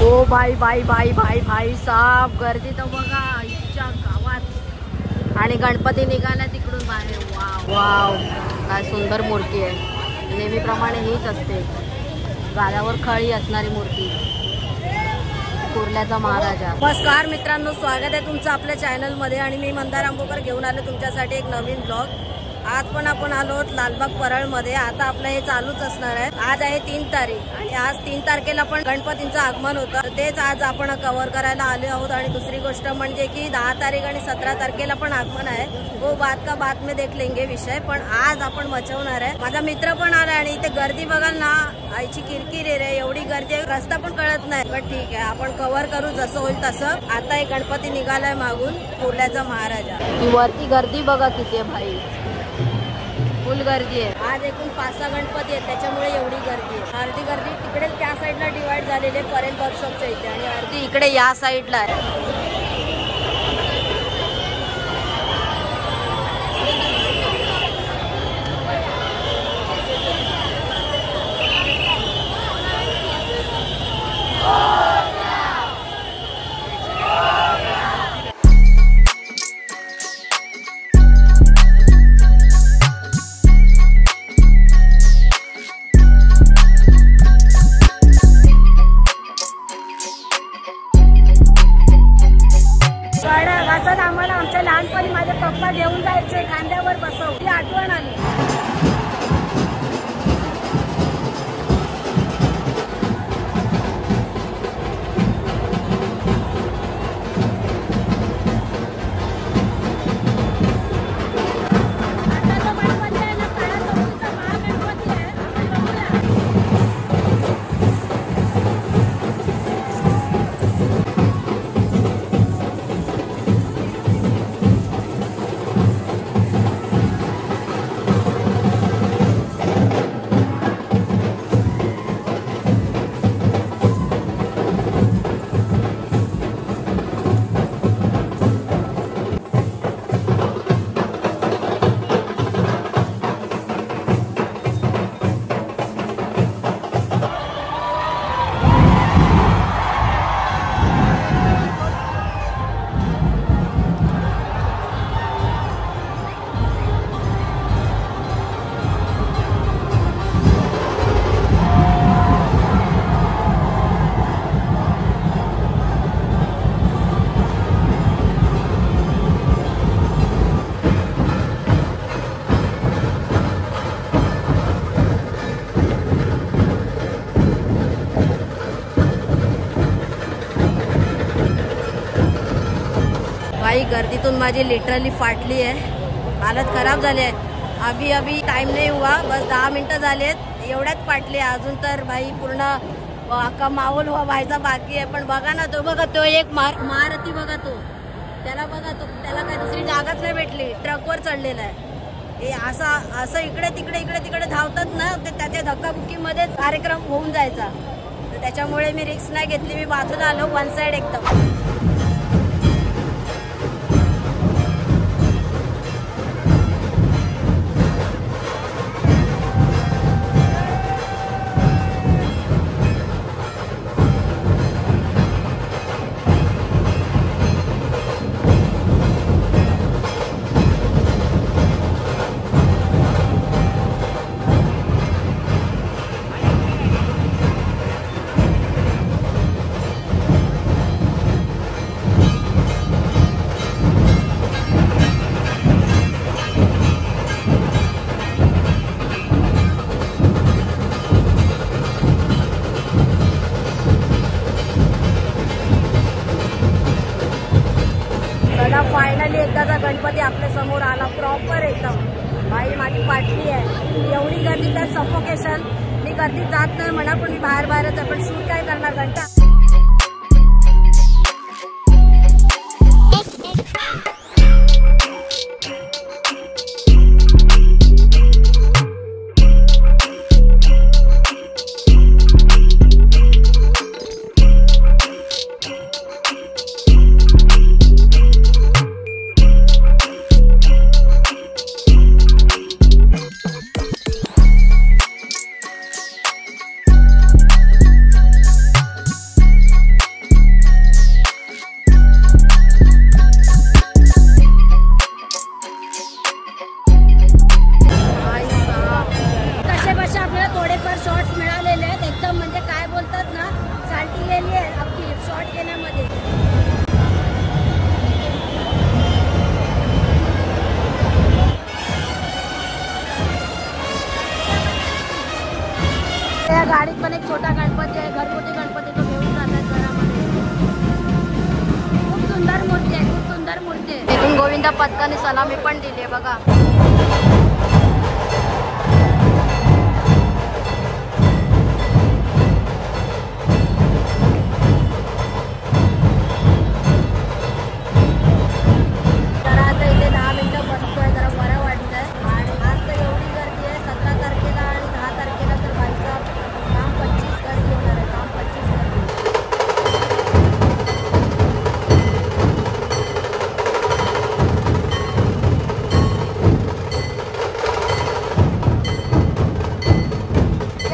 ओ भाई भाई भाई भाई भाई साहब, गर्दी तर बघा इच्छा गावात. आणि गणपती निघाला तिकडून बाहेर. वाव वाव, काय सुंदर मूर्ती आहे. नेहमीप्रमाणे हीच असते, गालावर खळी असणारी मूर्ती, कुर्ल्याचा महाराजा. नमस्कार मित्रांनो, स्वागत आहे तुमचं आपल्या चॅनलमध्ये. आणि मी मंदार आंबोकर घेऊन आलो तुमच्यासाठी एक नवीन ब्लॉग. आज पण आपण आलो लालबाग परळमध्ये. आता आपलं हे चालूच असणार आहे. आज आहे 3 तारीख आणि आज 3 तारखेला पण गणपतींचं आगमन होतं, तेच आज आपण कव्हर करायला आले आहोत. आणि दुसरी गोष्ट म्हणजे की 10 तारीख आणि 17 तारखेला पण आगमन आहे. वो बात का बात में देख लेंगे विषय, पण आज आपण मचवणार आहे. माझा मित्र पण आला आणि इथे गर्दी बघाल ना, आईची किरकिर रे, एवढी गर्दी आहे, रस्ता पण कळत नाही. पण ठीक आहे, आपण कव्हर करू जसं होईल तसं. आता एक गणपती निघालाय मागून, कुर्ल्याचा महाराजा. वरती गर्दी बघा किती आहे भाई, फुल गर्दी आहे. आज एकूण 5-6 गणपती आहेत, त्याच्यामुळे एवढी गर्दी आहे. अर्धी गर्दी तिकडे त्या साईडला डिवाइड झालेले परेल वर्कशॉपच्या इथे, आणि अर्धी इकडे या साईडला आहे. आम्हाला आमच्या लहानपणी माझे पप्पा घेऊन जायचे, खांद्यावर बसव, ती आठवण आली. भाई गर्दीतून माझी लिटरली फाटली आहे, हालत खराब झाली आहे. अभी टाइम नाही हुआ, बस 10 मिनिटं झालेत, एवढ्यात फाटली. अजून तर भाई पूर्ण अख्खा माहोल व्हायचा बाकी आहे. पण बघा ना, तो बघा, तो एक महारथी बघा, तो त्याला बघा, तो त्याला काय दुसरी जागाच नाही भेटली, ट्रकवर चढलेला आहे. हे असं इकडे तिकडे धावतात ना, ते त्याच्या धक्काबुक्कीमध्ये कार्यक्रम होऊन जायचा. तर त्याच्यामुळे मी रिस्क नाही घेतली, मी बाजूला आलो, वन साइड एकदम. फायनली एकदाचा गणपती आपल्या समोर आला, प्रॉपर एकदम. भाई माझी पाटली आहे, एवढी गर्दी, त्यात सफोकेशन. मी गर्दीत जात नाही म्हणा, पण मी बाहेरच आहे, पण शूट काय करणार घंटा. शॉट घेण्यामध्ये. त्या गाडीत पण एक छोटा गणपती आहे, घरगुती गणपती तो घेऊन जातात घरामध्ये. खूप सुंदर मूर्ती आहे, खूप सुंदर मूर्ती आहे. इथून गोविंदा पथकाने सलामी पण दिली आहे बघा.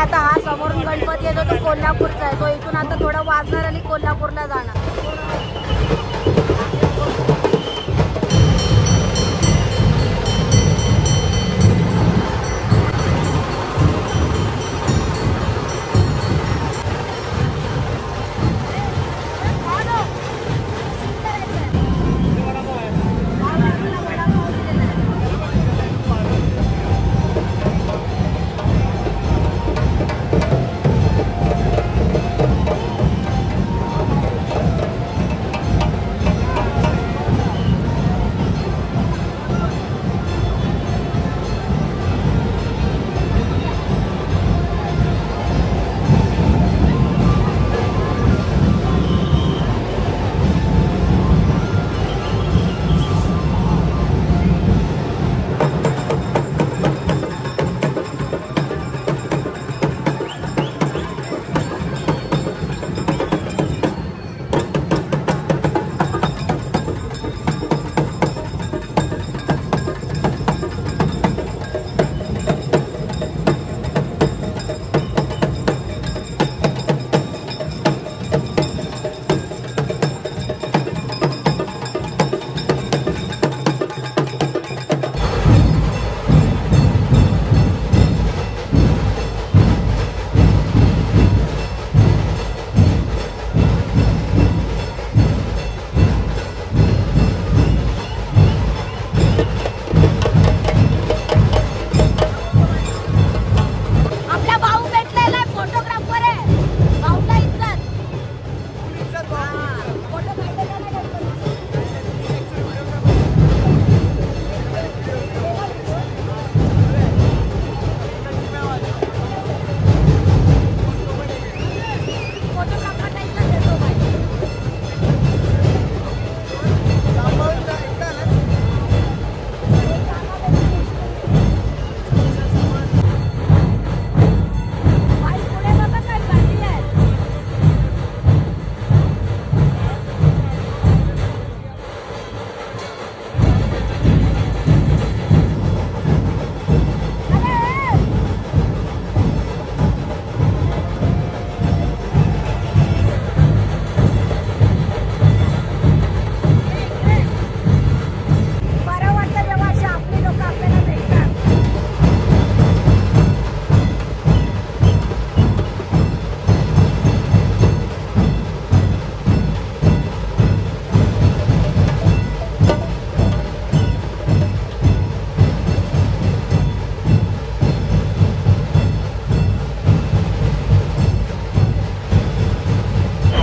आता हा समोरून गणपती येतो तो कोल्हापूरचा आहे. तो इथून आता थोडं वाजणार आणि कोल्हापूरला जाणार.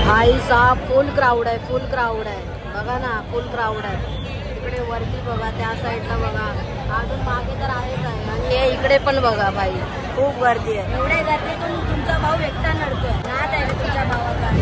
भाई साहब फुल क्राऊड आहे, फुल क्राऊड आहे बघा ना, फुल क्राऊड आहे. इकडे वरती बघा, त्या साईडला बघा, अजून मागे तर आहेच आहे. आणि इकडे पण बघा भाई, खूप गर्दी आहे. एवढ्या गर्दीतून तुमचा भाऊ एकटा नडतोय. नाद आहे तुमच्या भावाचा.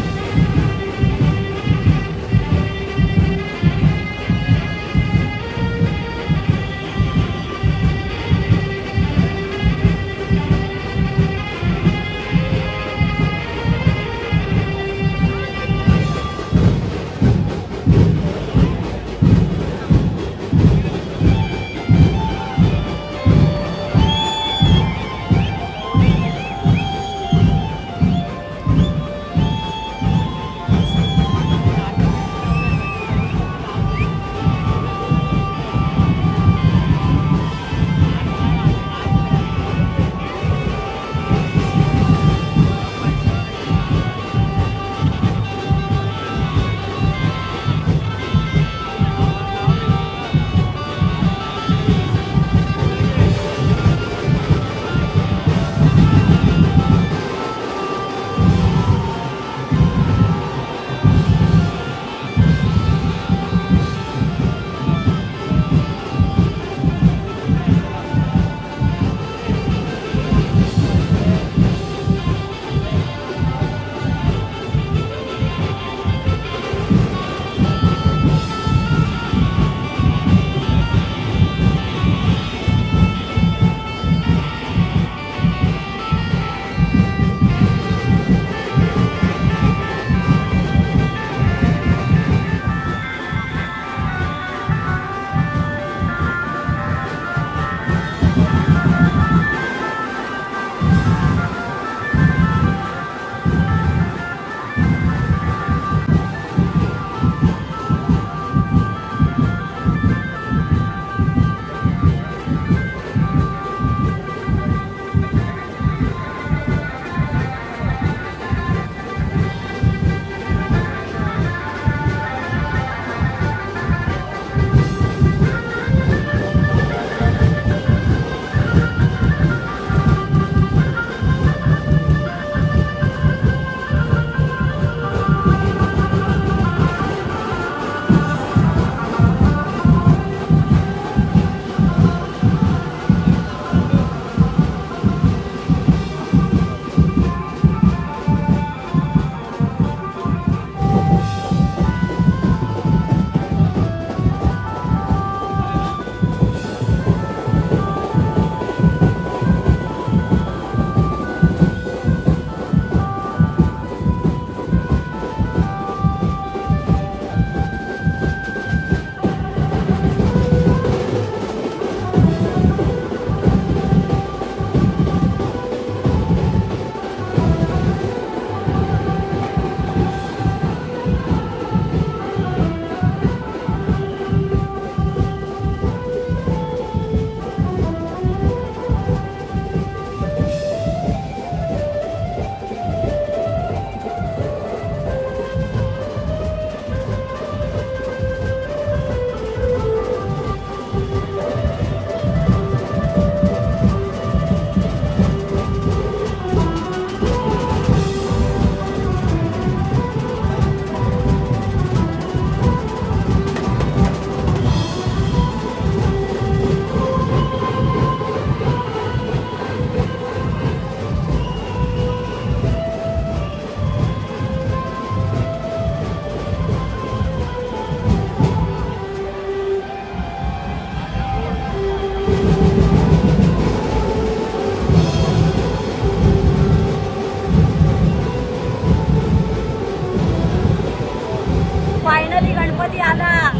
गणपती आला.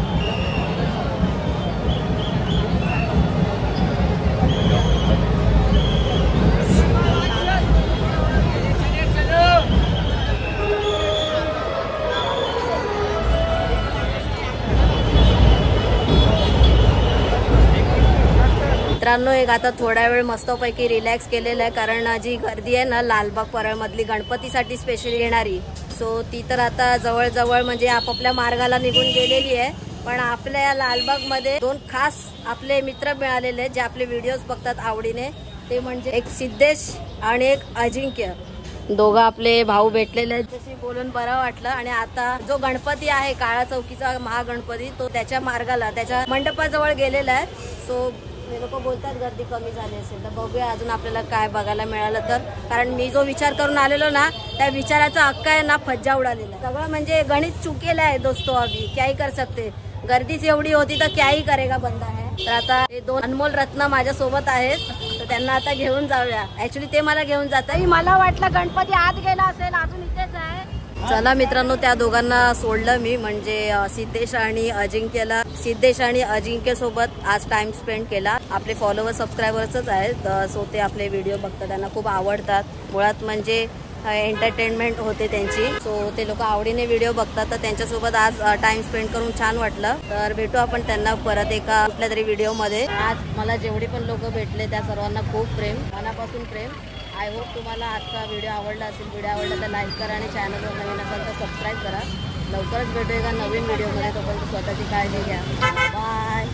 मित्रांनो एक आता थोडा वेळ मस्तपैकी रिलॅक्स केलेलं आहे, कारण जी गर्दी आहे ना लालबाग परळ मधली गणपतीसाठी स्पेशल येणारी, सो ती तर आता जवळजवळ म्हणजे आपापल्या मार्गाला निघून गेलेली आहे. पण आपल्या या लालबाग मध्ये दोन खास आपले मित्र मिळालेले आहेत जे आपले व्हिडिओज बघतात आवडीने. ते म्हणजे एक सिद्धेश आणि एक अजिंक्य. दोघं आपले भाऊ भेटलेले आहेत. तशी बोलून बरं वाटलं. आणि आता जो गणपती आहे काळा चौकीचा महागणपती तो त्याच्या मार्गाला त्याच्या मंडपाजवळ गेलेला आहे. सो हे लोक बोलतात गर्दी कमी झाली असेल, तर बघूया अजून आपल्याला काय बघायला मिळालं तर. कारण मी जो विचार करून आलेलो ना त्या विचाराचा अक्का आहे ना फज्जा उडालेला. सगळं म्हणजे गणित चुकेला आहे दोस्तो. अभी क्या ही कर सकते. गर्दीच एवढी होती तर क्या ही करेगा बंदा है. तर आता हे दोन अनमोल रत्न माझ्या सोबत आहेत, तर त्यांना आता घेऊन जाऊया. ऍक्च्युली ते मला घेऊन जातात. मला वाटलं गणपती आत गेला असेल, अजून इथेच आहे. चला मित्रांनो त्या दोघांना सोडलं मी, म्हणजे सिद्धेश आणि अजिंक्यला. सिद्धेश आणि अजिंक्य सोबत आज टाइम स्पेंड केला. आपले फॉलोअर सबस्क्रायबर्सच आहेत, सो ते आपले व्हिडिओ बघतात, त्यांना खूप आवडतात. मुळात म्हणजे एंटरटेनमेंट होते त्यांची, सो ते लोक आवडीने व्हिडिओ बघतात. तर त्यांच्यासोबत आज टाइम स्पेंड करून छान वाटलं. तर भेटू आपण त्यांना परत एका कुठल्या तरी व्हिडिओ मध्ये. आज मला जेवढे पण लोक भेटले त्या सर्वांना खूप प्रेम, मनापासून प्रेम. आय होप तुम्हाला आजचा व्हिडिओ आवडला असेल. व्हिडिओ आवडला तर लाईक करा आणि चॅनलवर नवीन असाल तर सबस्क्राईब करा. लवकरच भेटूया एका नवीन व्हिडिओमध्ये. तोपर्यंत स्वतःची काळजी घ्या. बाय.